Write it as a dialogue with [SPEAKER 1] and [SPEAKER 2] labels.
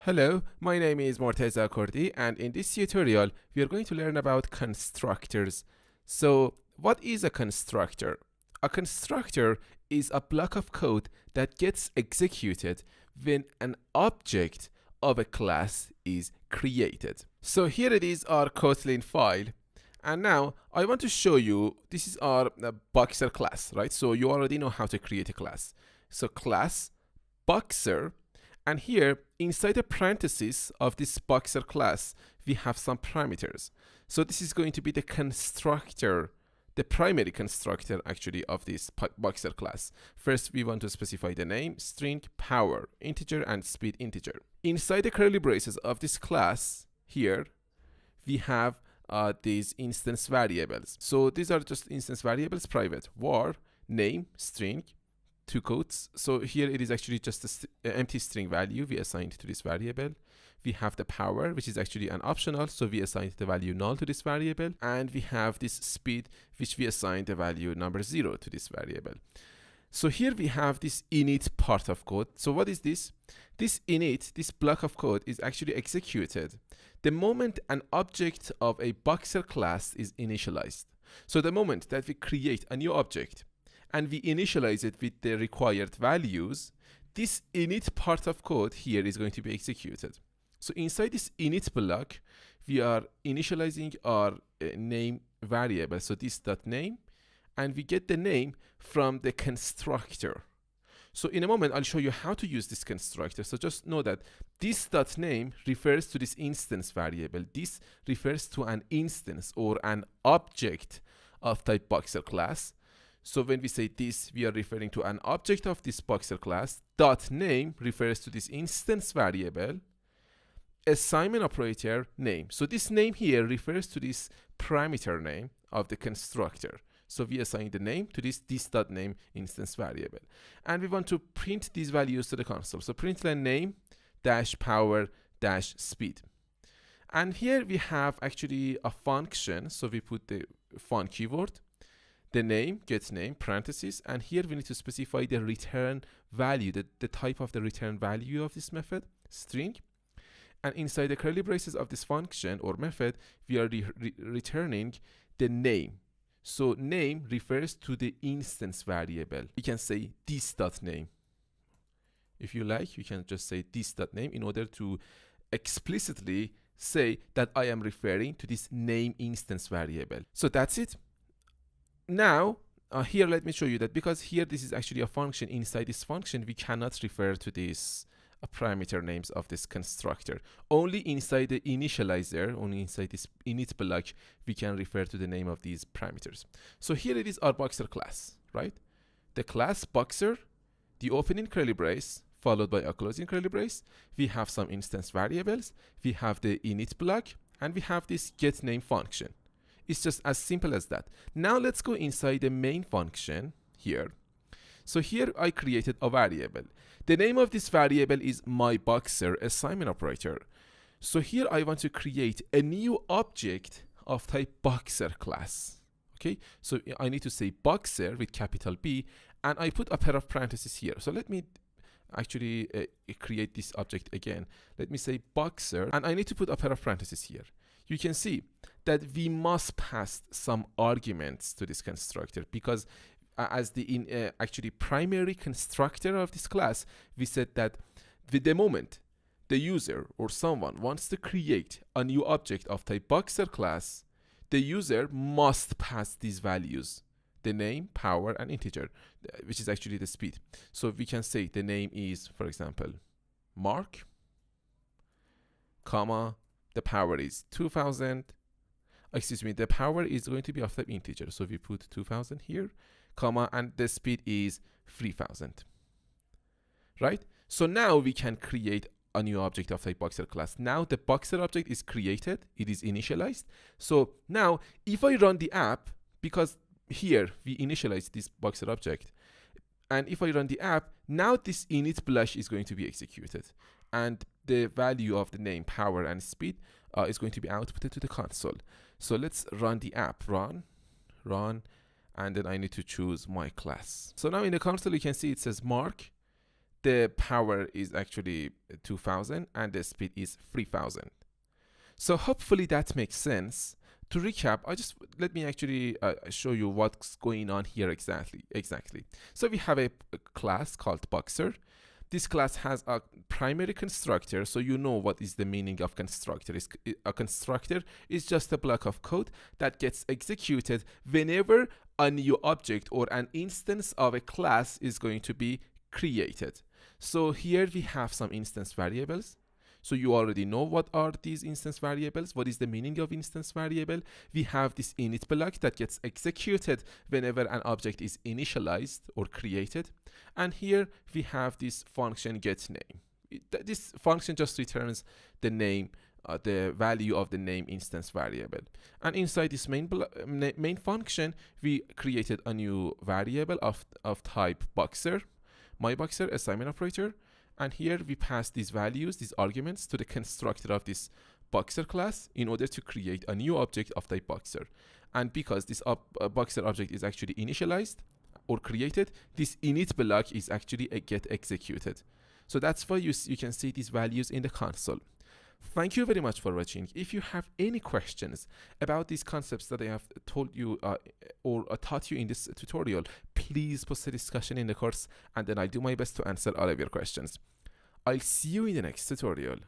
[SPEAKER 1] Hello, my name is Morteza Kordi, and in this tutorial we are going to learn about constructors. So what is a constructor? A constructor is a block of code that gets executed when an object of a class is created. So here it is, our Kotlin file, and now I want to show you, this is our Boxer class, right? So you already know how to create a class. So class Boxer. And here, inside the parentheses of this Boxer class, we have some parameters. So this is going to be the constructor, the primary constructor actually of this Boxer class. First, we want to specify the name, string, power, integer, and speed integer. Inside the curly braces of this class here, we have these instance variables. So these are just instance variables, private, var, name, string, two quotes. So here it is actually just an empty string value we assigned to this variable. We have the power, which is actually an optional, so we assigned the value null to this variable, and we have this speed, which we assigned the value number 0 to this variable. So here we have this init part of code. So what is this? This init, this block of code, is actually executed the moment an object of a Boxer class is initialized. So the moment that we create a new object and we initialize it with the required values, this init part of code here is going to be executed. So inside this init block, we are initializing our name variable, so this.name, and we get the name from the constructor. So in a moment, I'll show you how to use this constructor. So just know that this.name refers to this instance variable. This refers to an instance or an object of type Boxer class. So when we say this, we are referring to an object of this Boxer class. .name refers to this instance variable. Assignment operator name. So this name here refers to this parameter name of the constructor. So we assign the name to this.name instance variable. And we want to print these values to the console. So println name dash power dash speed. And here we have actually a function. So we put the fun keyword, the name, get name, parentheses, and here we need to specify the return value, the type of the return value of this method, string. And inside the curly braces of this function or method, we are returning the name. So name refers to the instance variable. We can say this.name. If you like, you can just say this.name in order to explicitly say that I am referring to this name instance variable. So that's it. Now, here let me show you that because here this is actually a function, inside this function we cannot refer to these parameter names of this constructor. Only inside the initializer, only inside this init block, we can refer to the name of these parameters. So here it is our Boxer class, right? The class Boxer, the opening curly brace, followed by a closing curly brace. We have some instance variables, we have the init block, and we have this getName function. It's just as simple as that. Now let's go inside the main function here. So here I created a variable. The name of this variable is myBoxer assignment operator. So here I want to create a new object of type Boxer class. Okay, so I need to say Boxer with capital B, and I put a pair of parentheses here. So let me actually create this object again. Let me say Boxer, and I need to put a pair of parentheses here. You can see that we must pass some arguments to this constructor because as the actually primary constructor of this class, we said that with the moment the user or someone wants to create a new object of type Boxer class, the user must pass these values, the name, power, and integer, which is actually the speed. So we can say the name is, for example, Mark, comma, the power is 2000. Excuse me, the power is going to be of type integer. So we put 2000 here, comma, and the speed is 3000. Right? So now we can create a new object of type Boxer class. Now the Boxer object is created, it is initialized. So now if I run the app, because here we initialize this Boxer object, and if I run the app, now this init block is going to be executed. And the value of the name, power, and speed is going to be outputted to the console. So let's run the app, run, and then I need to choose my class. So now in the console you can see it says Mark, the power is actually 2000 and the speed is 3000. So hopefully that makes sense. To recap, let me actually show you what's going on here exactly. So we have a class called Boxer. This class has a primary constructor, so you know what is the meaning of constructor. A constructor is just a block of code that gets executed whenever a new object or an instance of a class is going to be created. So here we have some instance variables. So you already know what are these instance variables, what is the meaning of instance variable. We have this init block that gets executed whenever an object is initialized or created. And here we have this function getName. This function just returns the name, the value of the name instance variable. And inside this main function, we created a new variable of type Boxer, myBoxer assignment operator. And here we pass these values, these arguments, to the constructor of this Boxer class in order to create a new object of type Boxer. And because this Boxer object is actually initialized or created, this init block is actually a get executed. So that's why you can see these values in the console. Thank you very much for watching. If you have any questions about these concepts that I have told you or taught you in this tutorial, please post a discussion in the course and then I'll do my best to answer all of your questions. I'll see you in the next tutorial.